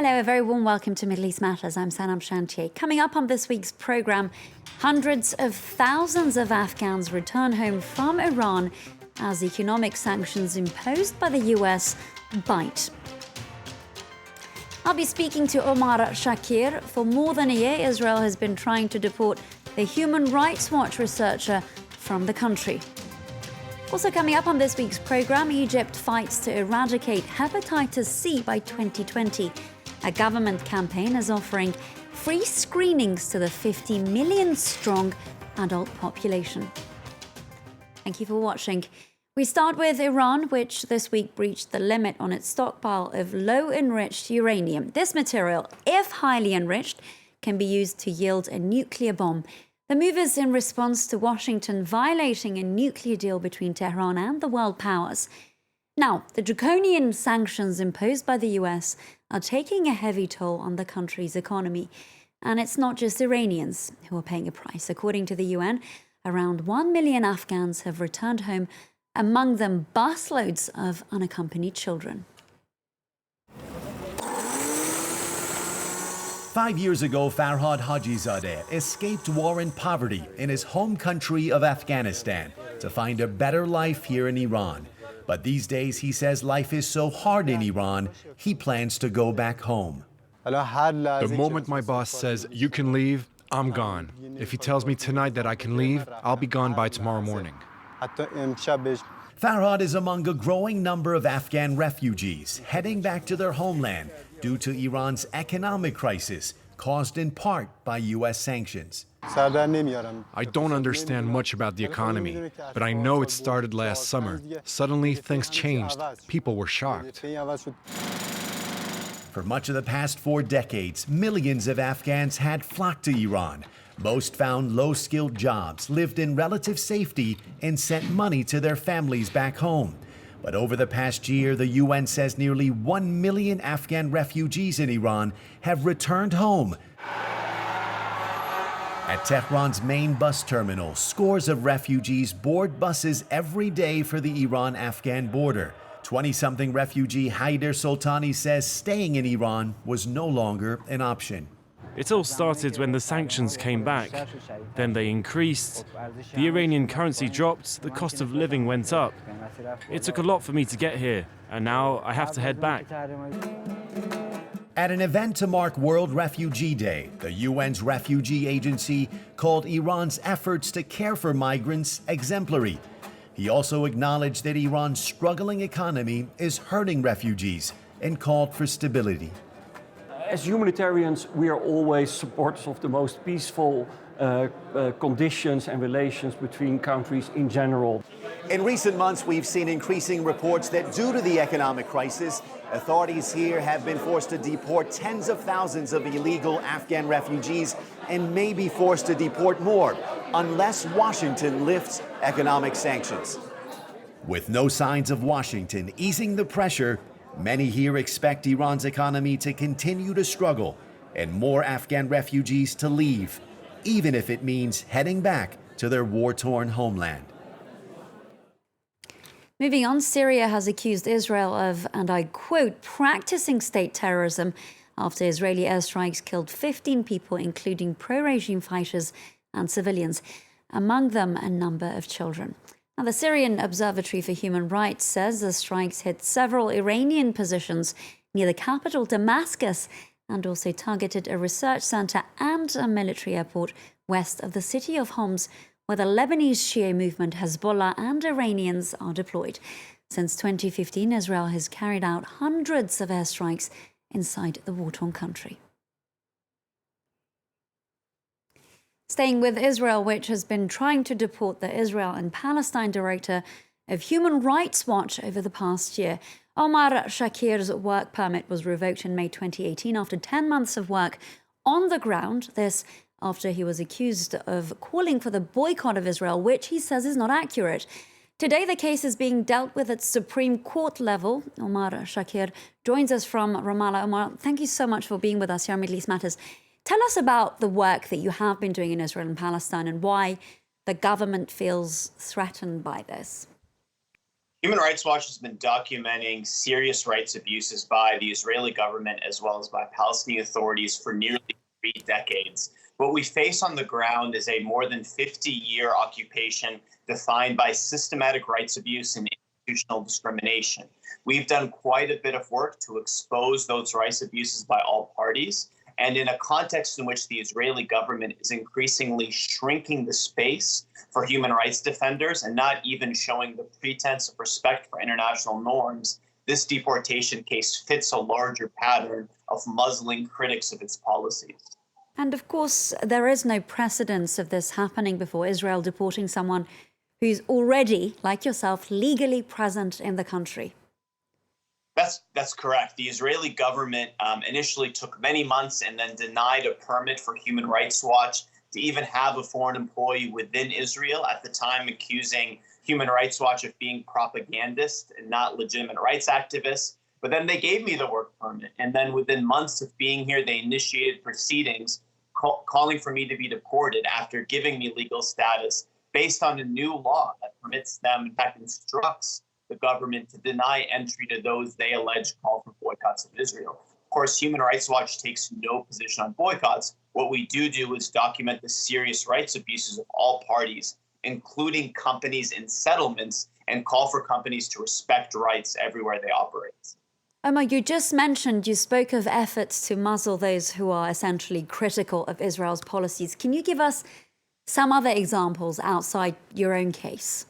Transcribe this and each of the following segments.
Hello, a very warm welcome to Middle East Matters. I'm Sanam Shantier. Coming up on this week's programme, hundreds of thousands of Afghans return home from Iran as economic sanctions imposed by the US bite. I'll be speaking to Omar Shakir. For more than a year, Israel has been trying to deport the Human Rights Watch researcher from the country. Also coming up on this week's programme, Egypt fights to eradicate hepatitis C by 2020. A government campaign is offering free screenings to the 50 million strong adult population. Thank you for watching. We start with Iran, which this week breached the limit on its stockpile of low-enriched uranium. This material, if highly enriched, can be used to yield a nuclear bomb. The move is in response to Washington violating a nuclear deal between Tehran and the world powers. Now, the draconian sanctions imposed by the US are taking a heavy toll on the country's economy. And it's not just Iranians who are paying a price. According to the UN, around 1 million Afghans have returned home, among them busloads of unaccompanied children. 5 years ago, Farhad Hajizadeh escaped war and poverty in his home country of Afghanistan to find a better life here in Iran. But these days, he says life is so hard in Iran, he plans to go back home. The moment my boss says, you can leave, I'm gone. If he tells me tonight that I can leave, I'll be gone by tomorrow morning. Farhad is among a growing number of Afghan refugees heading back to their homeland due to Iran's economic crisis, caused in part by US sanctions. I don't understand much about the economy, but I know it started last summer. Suddenly, things changed. People were shocked. For much of the past 4 decades, millions of Afghans had flocked to Iran. Most found low-skilled jobs, lived in relative safety, and sent money to their families back home. But over the past year, the UN says nearly 1 million Afghan refugees in Iran have returned home. At Tehran's main bus terminal, scores of refugees board buses every day for the Iran-Afghan border. 20-something refugee Haider Soltani says staying in Iran was no longer an option. It all started when the sanctions came back. Then they increased. The Iranian currency dropped, the cost of living went up. It took a lot for me to get here, and now I have to head back. At an event to mark World Refugee Day, the UN's refugee agency called Iran's efforts to care for migrants exemplary. He also acknowledged that Iran's struggling economy is hurting refugees and called for stability. As humanitarians, we are always supporters of the most peaceful conditions and relations between countries in general. In recent months, we've seen increasing reports that due to the economic crisis, authorities here have been forced to deport tens of thousands of illegal Afghan refugees and may be forced to deport more unless Washington lifts economic sanctions. With no signs of Washington easing the pressure, many here expect Iran's economy to continue to struggle and more Afghan refugees to leave, even if it means heading back to their war-torn homeland. Moving on, Syria has accused Israel of, and I quote, practicing state terrorism after Israeli airstrikes killed 15 people, including pro-regime fighters and civilians, among them a number of children. Now, the Syrian Observatory for Human Rights says the strikes hit several Iranian positions near the capital, Damascus, and also targeted a research center and a military airport west of the city of Homs, where the Lebanese Shia movement Hezbollah and Iranians are deployed. Since 2015, Israel has carried out hundreds of airstrikes inside the war-torn country. Staying with Israel, which has been trying to deport the Israel and Palestine director of Human Rights Watch over the past year. Omar Shakir's work permit was revoked in May 2018 after 10 months of work on the ground. This after he was accused of calling for the boycott of Israel, which he says is not accurate. Today, the case is being dealt with at Supreme Court level. Omar Shakir joins us from Ramallah. Omar, thank you so much for being with us here on Middle East Matters. Tell us about the work that you have been doing in Israel and Palestine and why the government feels threatened by this. Human Rights Watch has been documenting serious rights abuses by the Israeli government as well as by Palestinian authorities for nearly 3 decades. What we face on the ground is a more than 50-year occupation defined by systematic rights abuse and institutional discrimination. We've done quite a bit of work to expose those rights abuses by all parties. And in a context in which the Israeli government is increasingly shrinking the space for human rights defenders and not even showing the pretense of respect for international norms, this deportation case fits a larger pattern of muzzling critics of its policies. And of course, there is no precedence of this happening before, Israel deporting someone who's already, like yourself, legally present in the country. That's correct. The Israeli government initially took many months and then denied a permit for Human Rights Watch to even have a foreign employee within Israel, at the time accusing Human Rights Watch of being propagandist and not legitimate rights activists. But then they gave me the work permit. And then within months of being here, they initiated proceedings calling for me to be deported after giving me legal status based on a new law that permits them, in fact, instructs the government to deny entry to those they allege call for boycotts of Israel. Of course, Human Rights Watch takes no position on boycotts. What we do is document the serious rights abuses of all parties, including companies and settlements, and call for companies to respect rights everywhere they operate. Omar, you just mentioned, you spoke of efforts to muzzle those who are essentially critical of Israel's policies. Can you give us some other examples outside your own case?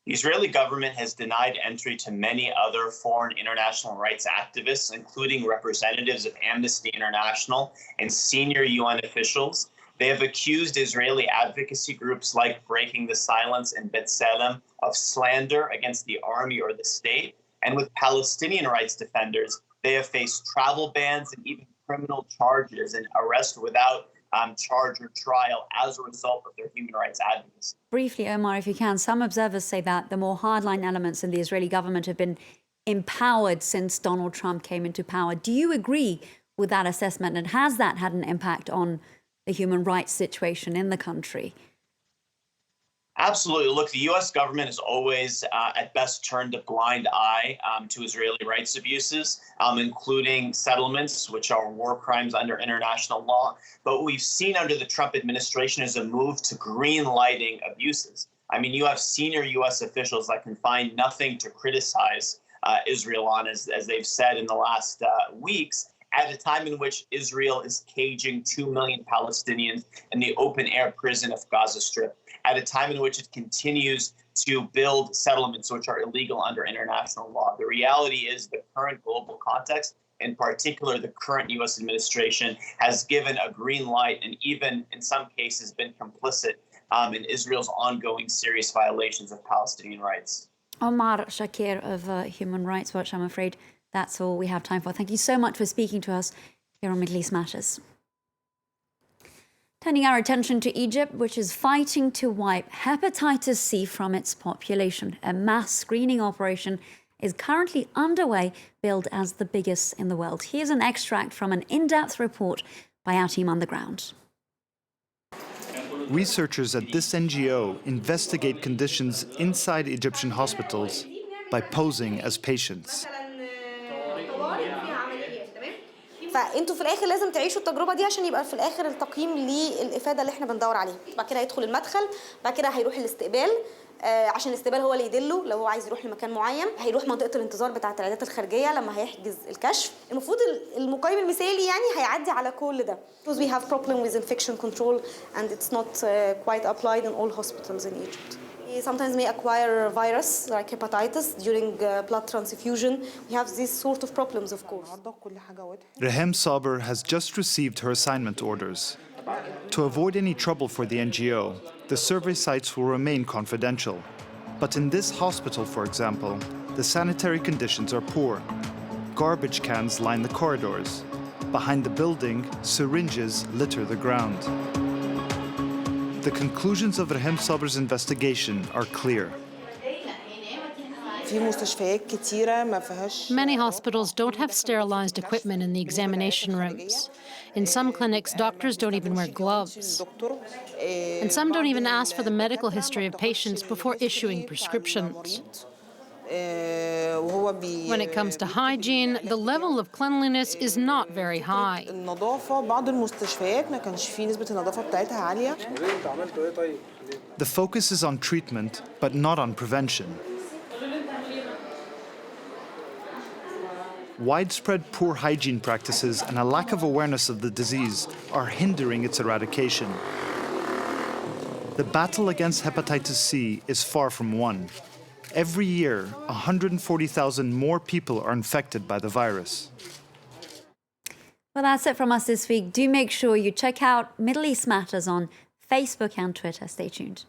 The Israeli government has denied entry to many other foreign international rights activists, including representatives of Amnesty International and senior UN officials. They have accused Israeli advocacy groups like Breaking the Silence and B'Tselem of slander against the army or the state. And with Palestinian rights defenders, they have faced travel bans and even criminal charges and arrest without charge or trial as a result of their human rights advocacy. Briefly, Omar, if you can, some observers say that the more hardline elements in the Israeli government have been empowered since Donald Trump came into power. Do you agree with that assessment? And has that had an impact on the human rights situation in the country? Absolutely. Look, the U.S. government has always, at best, turned a blind eye to Israeli rights abuses, including settlements, which are war crimes under international law. But what we've seen under the Trump administration is a move to green-lighting abuses. I mean, you have senior U.S. officials that can find nothing to criticize Israel on, as they've said in the last weeks, at a time in which Israel is caging 2 million Palestinians in the open-air prison of Gaza Strip, at a time in which it continues to build settlements which are illegal under international law. The reality is the current global context, in particular the current U.S. administration, has given a green light and even in some cases been complicit in Israel's ongoing serious violations of Palestinian rights. Omar Shakir of Human Rights Watch, I'm afraid that's all we have time for. Thank you so much for speaking to us here on Middle East Matters. Turning our attention to Egypt, which is fighting to wipe hepatitis C from its population. A mass screening operation is currently underway, billed as the biggest in the world. Here's an extract from an in-depth report by our team on the ground. Researchers at this NGO investigate conditions inside Egyptian hospitals by posing as patients. فانتوا في الاخر لازم تعيشوا التجربه دي عشان يبقى في الاخر التقييم للافاده اللي احنا بندور عليها. بعد كده هيدخل المدخل، بعد كده هيروح الاستقبال عشان الاستقبال هو اللي يدله لو هو عايز يروح لمكان معين، هيروح منطقه الانتظار بتاعه العيادات الخارجيه لما هيحجز الكشف. المفروض المقيم المثالي يعني هيعدي على كل ده. Because we have problem with infection control and it's not quite applied in all hospitals in Egypt. We sometimes may acquire virus like hepatitis during blood transfusion. We have these sort of problems, of course. Rehem Saber has just received her assignment orders. To avoid any trouble for the NGO, the survey sites will remain confidential. But in this hospital, for example, the sanitary conditions are poor. Garbage cans line the corridors. Behind the building, syringes litter the ground. The conclusions of Rehem Saber's investigation are clear. Many hospitals don't have sterilized equipment in the examination rooms. In some clinics, doctors don't even wear gloves. And some don't even ask for the medical history of patients before issuing prescriptions. When it comes to hygiene, the level of cleanliness is not very high. The focus is on treatment, but not on prevention. Widespread poor hygiene practices and a lack of awareness of the disease are hindering its eradication. The battle against hepatitis C is far from won. Every year, 140,000 more people are infected by the virus. Well, that's it from us this week. Do make sure you check out Middle East Matters on Facebook and Twitter. Stay tuned.